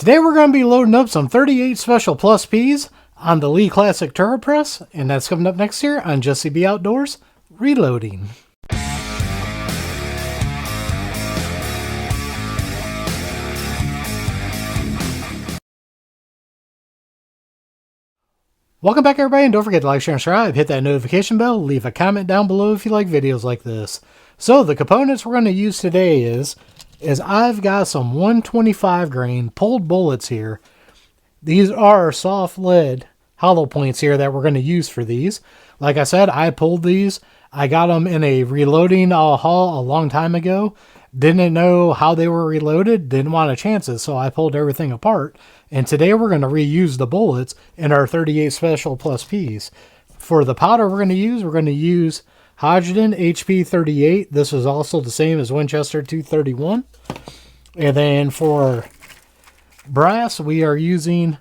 Today we're going to be loading up some 38 Special Plus Ps on the Lee Classic Turret Press, and that's coming up next year on Jesse B Outdoors Reloading. Welcome back everybody, and don't forget to like, share, and subscribe, hit that notification bell, leave a comment down below if you like videos like this. So the components we're going to use today is I've got some 125 grain pulled bullets here. These are soft lead hollow points here that we're going to use for these. Like I said, I pulled these. I got them in a reloading haul a long time ago. Didn't know how they were reloaded, didn't want to chance it, so I pulled everything apart. And today we're going to reuse the bullets in our 38 Special Plus Ps. For the powder we're going to use Hodgdon HP 38. This is also the same as Winchester 231. And then for brass, we are using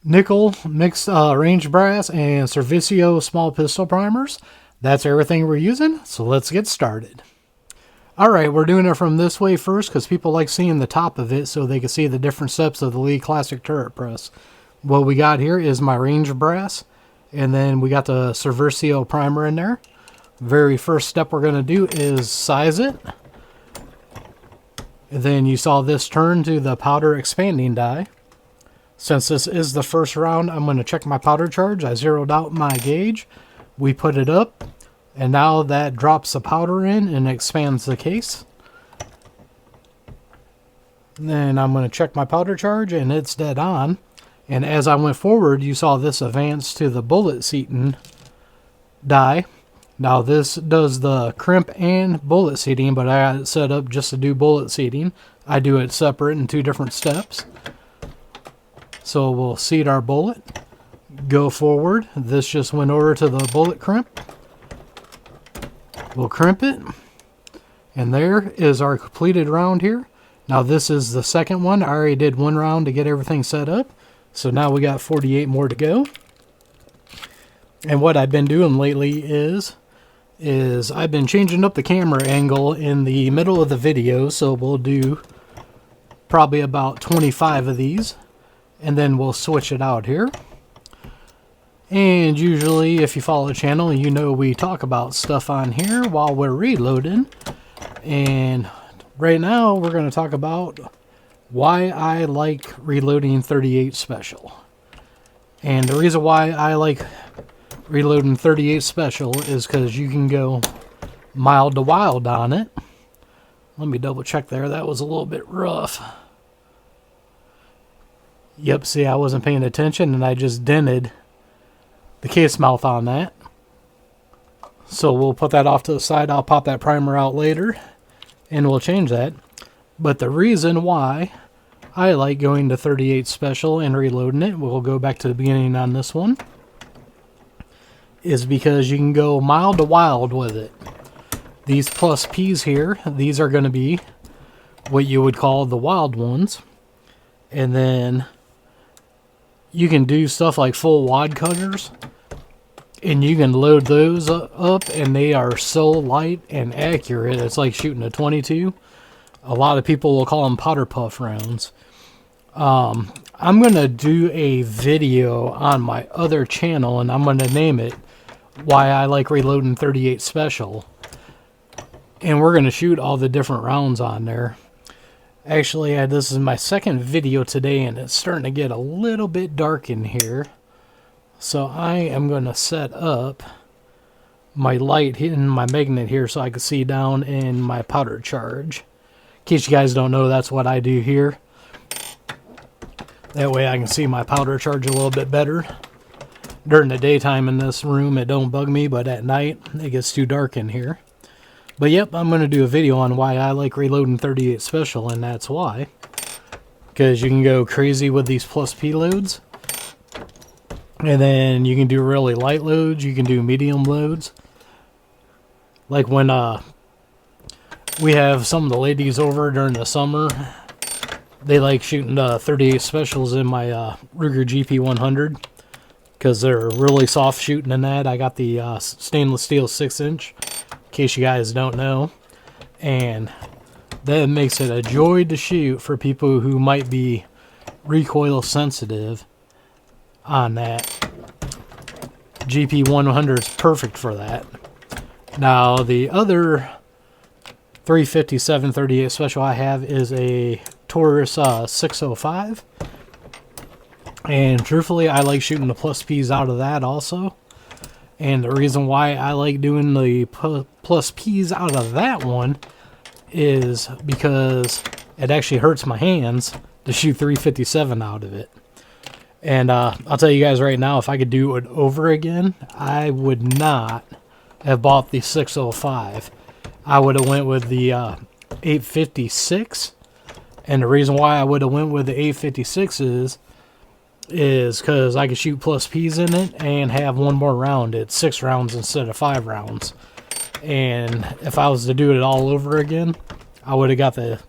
nickel mixed range brass and Servicio small pistol primers. That's everything we're using, so let's get started. Alright, we're doing it from this way first because people like seeing the top of it so they can see the different steps of the Lee Classic Turret Press. What we got here is my range brass, and then we got the Servicio primer in there. Very first step we're going to do is size it. And then you saw this turn to the powder expanding die. Since this is the first round, I'm going to check my powder charge. I zeroed out my gauge. We put it up. And now that drops the powder in and expands the case. Then I'm going to check my powder charge and it's dead on. And as I went forward, you saw this advance to the bullet seating die. Now this does the crimp and bullet seating, but I got it set up just to do bullet seating. I do it separate in two different steps. So we'll seat our bullet, go forward. This just went over to the bullet crimp. We'll crimp it, and there is our completed round here. Now this is the second one. I already did one round to get everything set up, so now we got 48 more to go. And what I've been doing lately is I've been changing up the camera angle in the middle of the video, so we'll do probably about 25 of these, and then we'll switch it out here. And usually, if you follow the channel, you know we talk about stuff on here while we're reloading. And right now, we're going to talk about why I like reloading 38 Special. And the reason why I like reloading 38 Special is because you can go mild to wild on it. Let me double check there. That was a little bit rough. Yep, see, I wasn't paying attention and I just dented the case mouth on that. So we'll put that off to the side. I'll pop that primer out later and we'll change that. But the reason why I like going to 38 Special and reloading it, we'll go back to the beginning on this one, is because you can go mild to wild with it. These Plus Ps here, these are going to be what you would call the wild ones. And then you can do stuff like full wad cutters, and you can load those up, and they are so light and accurate. It's like shooting a 22. A lot of people will call them powder puff rounds. I'm going to do a video on my other channel, and I'm going to name it Why I Like Reloading 38 Special. And we're going to shoot all the different rounds on there. Actually, this is my second video today, and it's starting to get a little bit dark in here. So I am going to set up my light in my magnet here so I can see down in my powder charge. In case you guys don't know, that's what I do here. That way I can see my powder charge a little bit better. During the daytime in this room, it don't bug me, but at night, it gets too dark in here. But yep, I'm going to do a video on why I like reloading 38 Special, and that's why. Because you can go crazy with these Plus P loads. And then you can do really light loads, you can do medium loads. Like when we have some of the ladies over during the summer, they like shooting 38 Specials in my Ruger GP100. Because they're really soft shooting in that. I got the stainless steel 6-inch. In case you guys don't know, and that makes it a joy to shoot for people who might be recoil sensitive on that. GP100 is perfect for that. Now the other 357 38 special I have is a Taurus 605, and truthfully I like shooting the plus P's out of that also. And the reason why I like doing the plus P's out of that one is because it actually hurts my hands to shoot 357 out of it. And I'll tell you guys right now, if I could do it over again, I would not have bought the 605. I would have went with the 856. And the reason why I would have went with the 856 is because I could shoot plus P's in it and have one more round. It's 6 rounds instead of 5 rounds. And if I was to do it all over again, I would have got the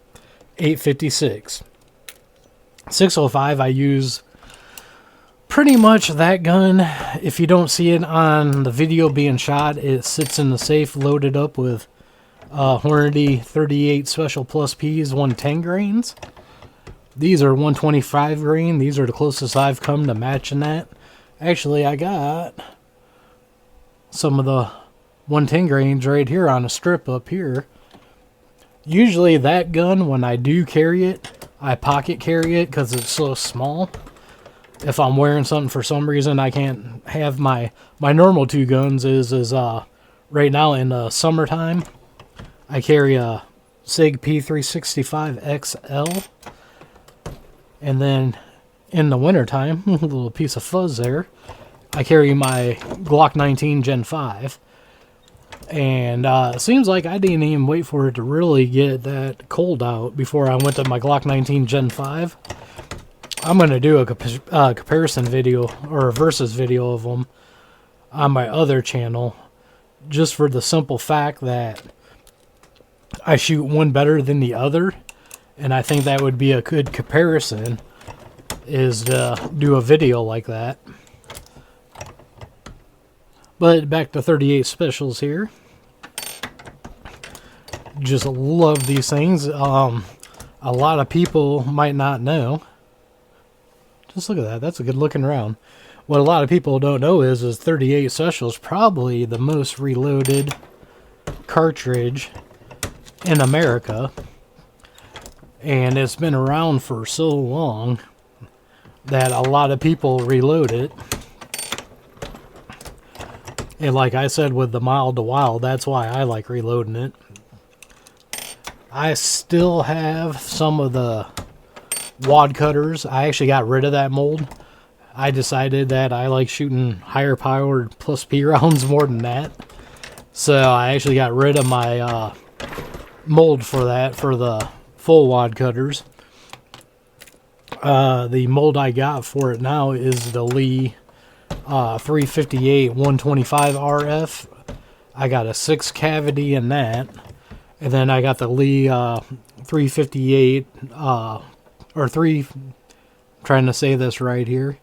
856. 605 I use pretty much that gun. If you don't see it on the video being shot, it sits in the safe loaded up with Hornady 38 Special Plus P's 110 grains. These are 125 grain. These are the closest I've come to matching that. Actually, I got some of the 110 grains right here on a strip up here. Usually that gun, when I do carry it, I pocket carry it because it's so small. If I'm wearing something for some reason, I can't have my normal 2 guns is right now in the summertime, I carry a SIG P365 XL. And then in the wintertime, a little piece of fuzz there, I carry my Glock 19 Gen 5. And it seems like I didn't even wait for it to really get that cold out before I went to my Glock 19 Gen 5. I'm going to do a comparison video or a versus video of them on my other channel, just for the simple fact that I shoot one better than the other. And I think that would be a good comparison, is to do a video like that. But back to 38 specials here. Just love these things. A lot of people might not know. Just look at that. That's a good looking round. What a lot of people don't know is 38 Special is probably the most reloaded cartridge in America. And it's been around for so long that a lot of people reload it. And like I said with the mild to wild, that's why I like reloading it. I still have some of the wad cutters. I actually got rid of that mold. I decided that I like shooting higher powered plus P rounds more than that. So I actually got rid of my mold for that, for the full wad cutters. The mold I got for it now is the Lee 358 125 RF. I got a 6 cavity in that. And then I got the Lee 358 or 3, trying to say this right here.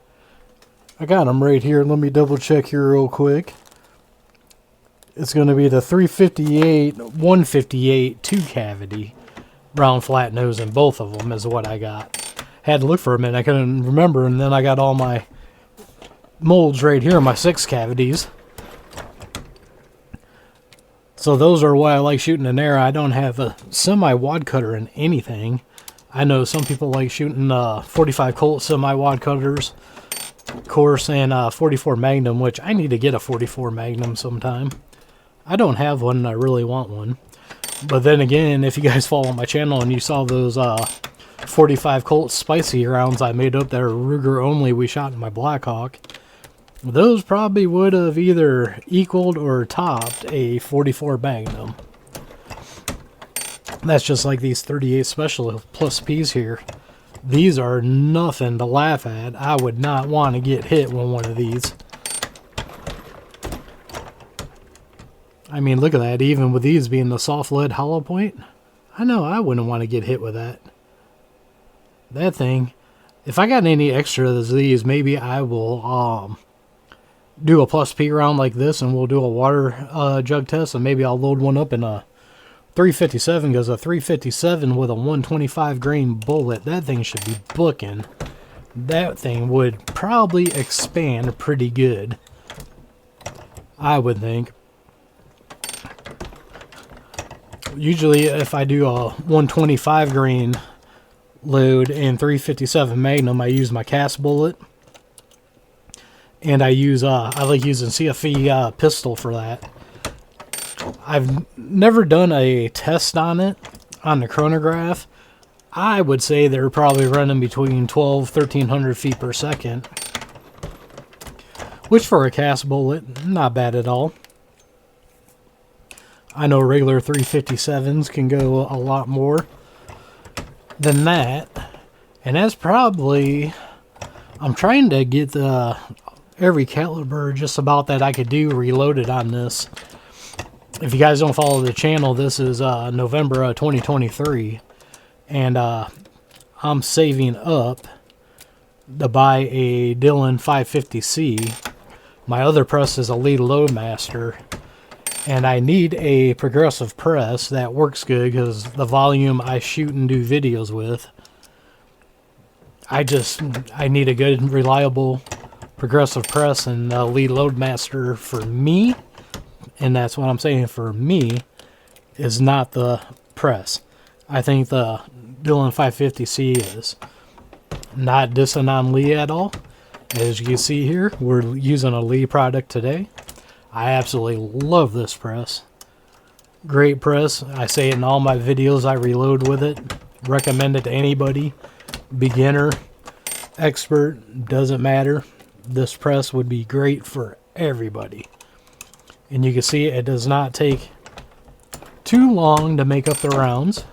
I got them right here. Let me double check here real quick. It's going to be the 358 158 2 cavity round flat nose, and both of them is what I got. Had to look for a minute. I couldn't remember, and then I got all my molds right here, my 6 cavities. So those are what I like shooting in there. I don't have a semi-wad cutter in anything. I know some people like shooting 45 Colt semi-wad cutters, of course, and 44 Magnum, which I need to get a 44 Magnum sometime. I don't have one, and I really want one. But then again, if you guys follow my channel and you saw those 45 Colt spicy rounds I made up that are Ruger only we shot in my Blackhawk, those probably would have either equaled or topped a 44 Magnum. That's just like these 38 Special Plus P's here. These are nothing to laugh at. I would not want to get hit with one of these. I mean, look at that. Even with these being the soft lead hollow point, I know I wouldn't want to get hit with that. That thing, if I got any extras of these, maybe I will do a plus P round like this, and we'll do a water jug test, and maybe I'll load one up in a 357, because a 357 with a 125 grain bullet, that thing should be booking. that thing would probably expand pretty good, I would think. Usually if I do a 125 grain load in 357 Magnum, I use my cast bullet. And I like using CFE pistol for that. I've never done a test on it on the chronograph. I would say they're probably running between 1300 feet per second. Which for a cast bullet, not bad at all. I know regular 357s can go a lot more than that. And that's probably... I'm trying to get every caliber just about that I could do reloaded on this. If you guys don't follow the channel, this is November 2023. And I'm saving up to buy a Dillon 550C. My other press is a Lee Loadmaster. And I need a progressive press that works good because the volume I shoot and do videos with. I need a good, reliable progressive press, and the Lee Loadmaster for me, and that's what I'm saying, for me, is not the press. I think the Dillon 550C is. Not dissing on Lee at all. As you can see here, we're using a Lee product today. I absolutely love this press. Great press. I say it in all my videos. I reload with it. Recommend it to anybody. Beginner, expert, doesn't matter. This press would be great for everybody. And you can see it does not take too long to make up the rounds.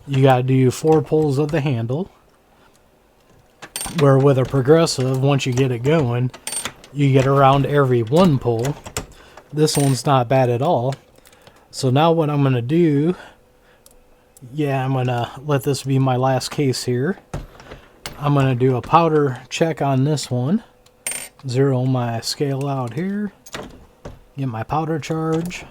You got to do 4 pulls of the handle. Where with a progressive, once you get it going, you get around every 1 pull. This one's not bad at all. So now what I'm going to do, I'm going to let this be my last case here. I'm going to do a powder check on this one. Zero my scale out here. Get my powder charge.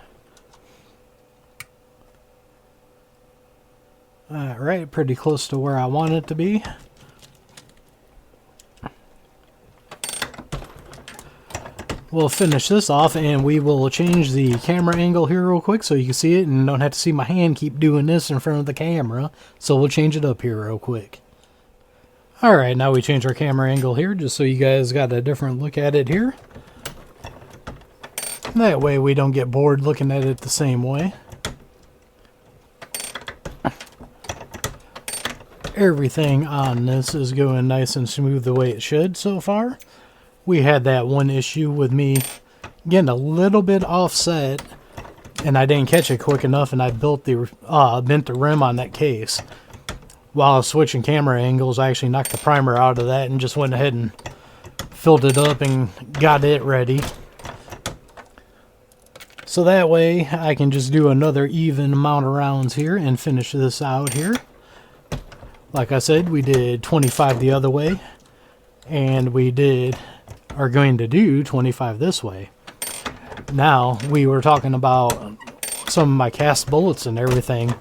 Alright, pretty close to where I want it to be. We'll finish this off and we will change the camera angle here real quick so you can see it and don't have to see my hand keep doing this in front of the camera. So we'll change it up here real quick. Alright, now we change our camera angle here just so you guys got a different look at it here. That way we don't get bored looking at it the same way. Everything on this is going nice and smooth the way it should so far. We had that one issue with me getting a little bit offset and I didn't catch it quick enough and I bent the rim on that case. While I was switching camera angles, I actually knocked the primer out of that and just went ahead and filled it up and got it ready. So that way I can just do another even amount of rounds here and finish this out here. Like I said, we did 25 the other way and we are going to do 25 this way. Now, we were talking about some of my cast bullets and everything.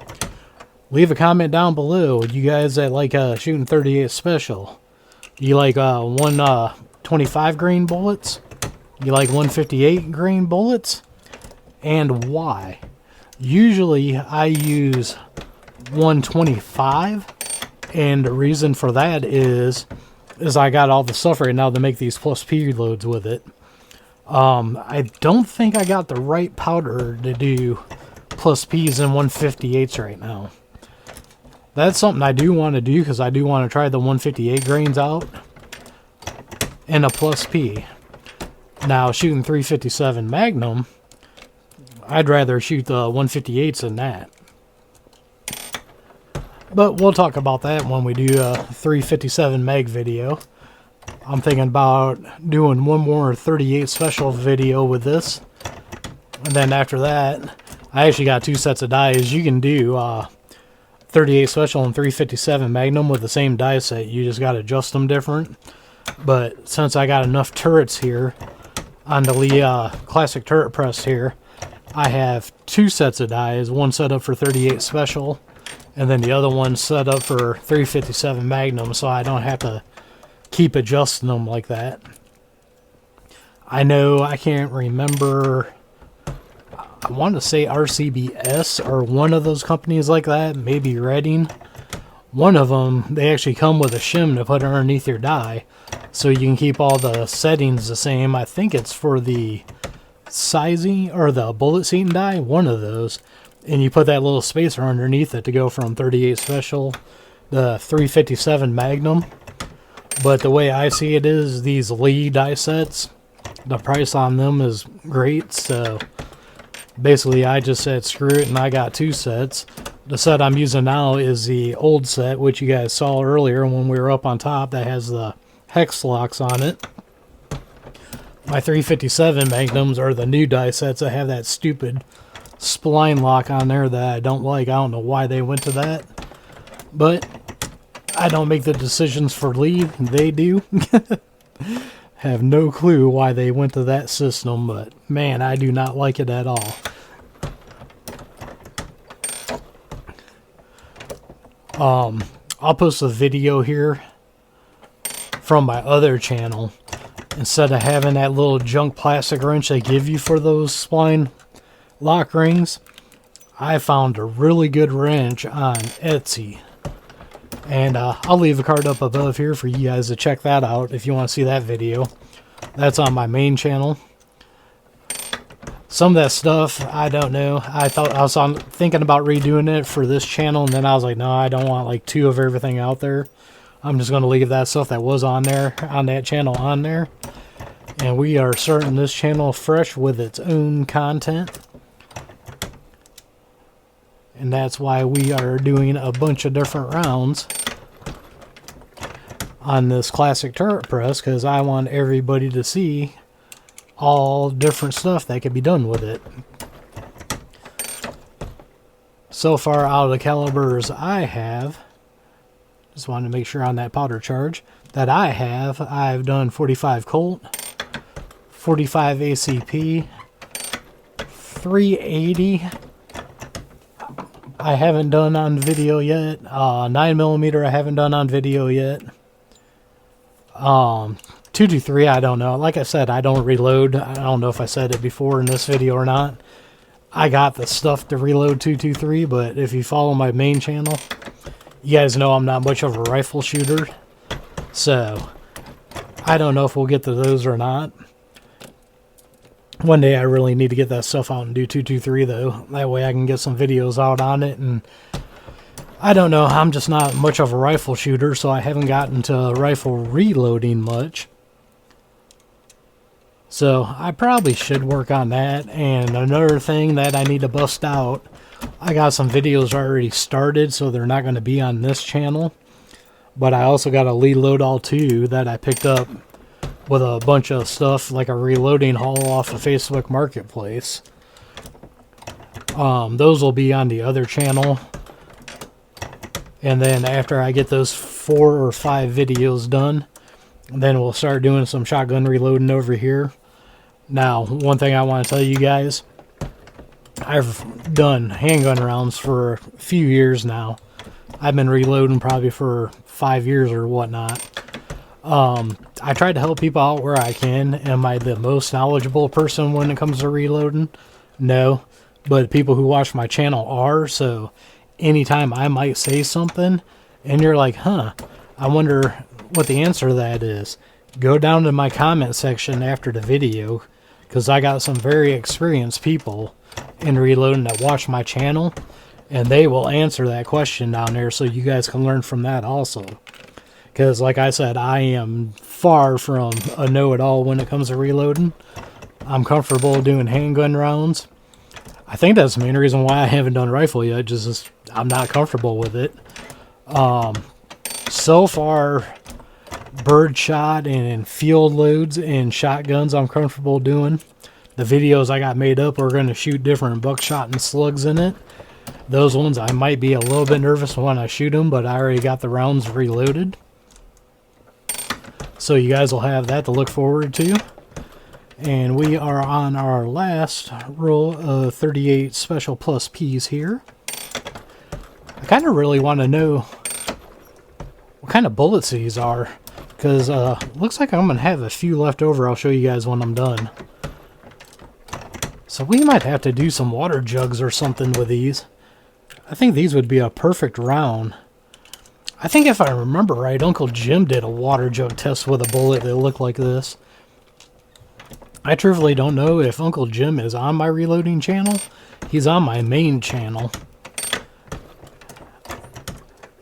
Leave a comment down below. You guys that like shooting 38 special. You like 125 grain bullets? You like 158 grain bullets? And why? Usually I use 125, and the reason for that is I got all the stuff right now to make these plus P loads with it. I don't think I got the right powder to do plus P's and 158s right now. That's something I do want to do because I do want to try the 158 grains out and a plus P. Now shooting 357 Magnum, I'd rather shoot the 158s than that. But we'll talk about that when we do a 357 Mag video. I'm thinking about doing one more 38 special video with this. And then after that, I actually got 2 sets of dies. You can do 38 special and 357 Magnum with the same die set. You just got to adjust them different. But since I got enough turrets here on the Lee Classic Turret Press here, I have 2 sets of dies. One set up for 38 special, and then the other one set up for 357 Magnum, so I don't have to keep adjusting them like that. I know I can't remember. I want to say RCBS or one of those companies like that, maybe Redding. One of them, they actually come with a shim to put underneath your die, so you can keep all the settings the same. I think it's for the sizing or the bullet seating die, one of those. And you put that little spacer underneath it to go from 38 Special to 357 Magnum. But the way I see it is, these Lee die sets, the price on them is great, so basically I just said screw it and I got 2 sets. The set I'm using now is the old set, which you guys saw earlier when we were up on top, that has the hex locks on it. My 357 Magnums are the new die sets that have that stupid spline lock on there that I don't like. I don't know why they went to that, but I don't make the decisions for Lee, they do. Have no clue why they went to that system, but man, I do not like it at all. I'll post a video here from my other channel. Instead of having that little junk plastic wrench they give you for those spline lock rings, I found a really good wrench on Etsy. And I'll leave a card up above here for you guys to check that out if you want to see that video. That's on my main channel. Some of that stuff, I don't know. I was thinking about redoing it for this channel, and then I was like, no, I don't want like 2 of everything out there. I'm just going to leave that stuff that was on there, on that channel on there. And we are starting this channel fresh with its own content. And that's why we are doing a bunch of different rounds on this classic turret press, because I want everybody to see all different stuff that can be done with it. So far out of the calibers I have, just wanted to make sure on that powder charge that I've done 45 Colt, 45 ACP, 380 I haven't done on video yet, 9mm I haven't done on video yet, 223 I don't know. Like I said, I don't reload. I don't know if I said it before in this video or not. I got the stuff to reload 223, but if you follow my main channel, you guys know I'm not much of a rifle shooter, so I don't know if we'll get to those or not. One day I really need to get that stuff out and do 223 though. That way I can get some videos out on it. And I don't know, I'm just not much of a rifle shooter, so I haven't gotten to rifle reloading much. So I probably should work on that. And another thing that I need to bust out, I got some videos already started, so they're not going to be on this channel. But I also got a Reload All 2 that I picked up with a bunch of stuff, like a reloading haul off of Facebook Marketplace. Those will be on the other channel. And then after I get those 4 or 5 videos done, then we'll start doing some shotgun reloading over here. Now, one thing I want to tell you guys, I've done handgun rounds for a few years now. I've been reloading probably for 5 years or whatnot. I try to help people out where I can. Am I the most knowledgeable person when it comes to reloading? No. But people who watch my channel are, so anytime I might say something and you're like, huh, I wonder what the answer to that is, go down to my comment section after the video, because I got some very experienced people in reloading that watch my channel, and they will answer that question down there so you guys can learn from that also. Because like I said, I am far from a know-it-all when it comes to reloading. I'm comfortable doing handgun rounds. I think that's the main reason why I haven't done rifle yet, just I'm not comfortable with it. So far, birdshot and field loads and shotguns I'm comfortable doing. The videos I got made up are going to shoot different buckshot and slugs in it. Those ones I might be a little bit nervous when I shoot them, but I already got the rounds reloaded. So you guys will have that to look forward to. And we are on our last roll of 38 Special Plus Ps here. I kind of really want to know what kind of bullets these are, because looks like I'm going to have a few left over. I'll show you guys when I'm done. So we might have to do some water jugs or something with these. I think these would be a perfect round. I think if I remember right, Uncle Jim did a water jug test with a bullet that looked like this. I truthfully don't know if Uncle Jim is on my reloading channel. He's on my main channel.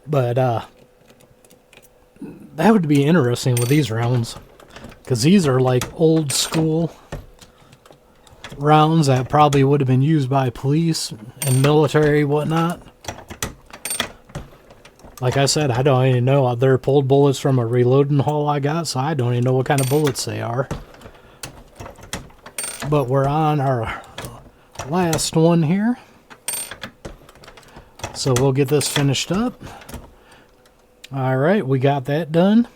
But that would be interesting with these rounds, because these are like old school rounds that probably would have been used by police and military, whatnot. Like I said, I don't even know. They're pulled bullets from a reloading haul I got, so I don't even know what kind of bullets they are. But we're on our last one here. So we'll get this finished up. Alright, we got that done.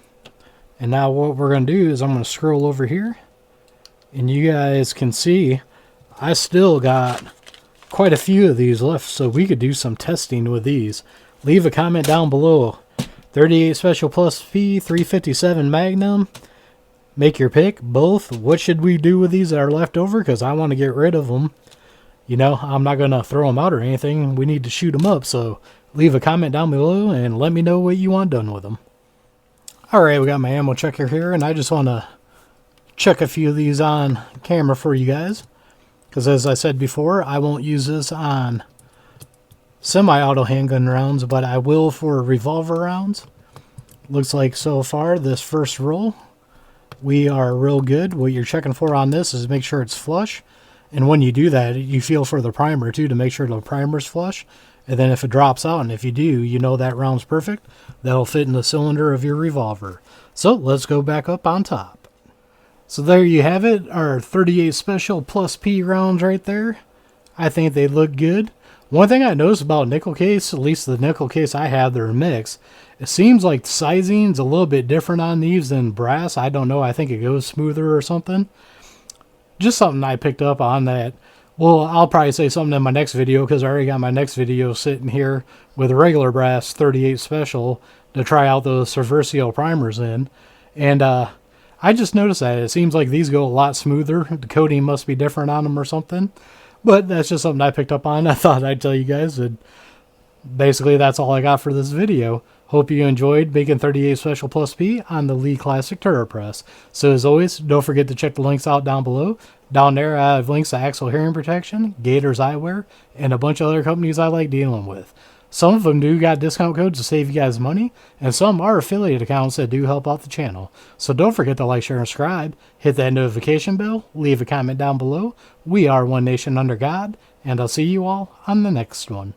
And now what we're going to do is I'm going to scroll over here. And you guys can see I still got quite a few of these left, so we could do some testing with these. Leave a comment down below. 38 Special Plus P, 357 Magnum. Make your pick. Both. What should we do with these that are left over? Because I want to get rid of them. You know, I'm not going to throw them out or anything. We need to shoot them up. So leave a comment down below and let me know what you want done with them. Alright, we got my ammo checker here. And I just want to check a few of these on camera for you guys. Because as I said before, I won't use this on semi-auto handgun rounds, but I will for revolver rounds. Looks like so far this first roll we are real good. What you're checking for on this is make sure it's flush, and when you do that you feel for the primer too to make sure the primer's flush, and then if it drops out, and if you do, you know that round's perfect, that'll fit in the cylinder of your revolver. So let's go back up on top. So there you have it, our 38 Special Plus P rounds right there. I think they look good. One thing I noticed about nickel case, at least the nickel case I have, they're mixed. It seems like sizing's a little bit different on these than brass. I don't know. I think it goes smoother or something. Just something I picked up on that. Well, I'll probably say something in my next video, because I already got my next video sitting here with a regular brass 38 Special to try out those Subversio primers in. And I just noticed that it seems like these go a lot smoother. The coating must be different on them or something. But that's just something I picked up on. I thought I'd tell you guys. And basically, that's all I got for this video. Hope you enjoyed making 38 Special Plus P on the Lee Classic Turret Press. So as always, don't forget to check the links out down below. Down there, I have links to Axel Hearing Protection, Gators Eyewear, and a bunch of other companies I like dealing with. Some of them do got discount codes to save you guys money, and some are affiliate accounts that do help out the channel. So don't forget to like, share, and subscribe. Hit that notification bell. Leave a comment down below. We are one nation under God, and I'll see you all on the next one.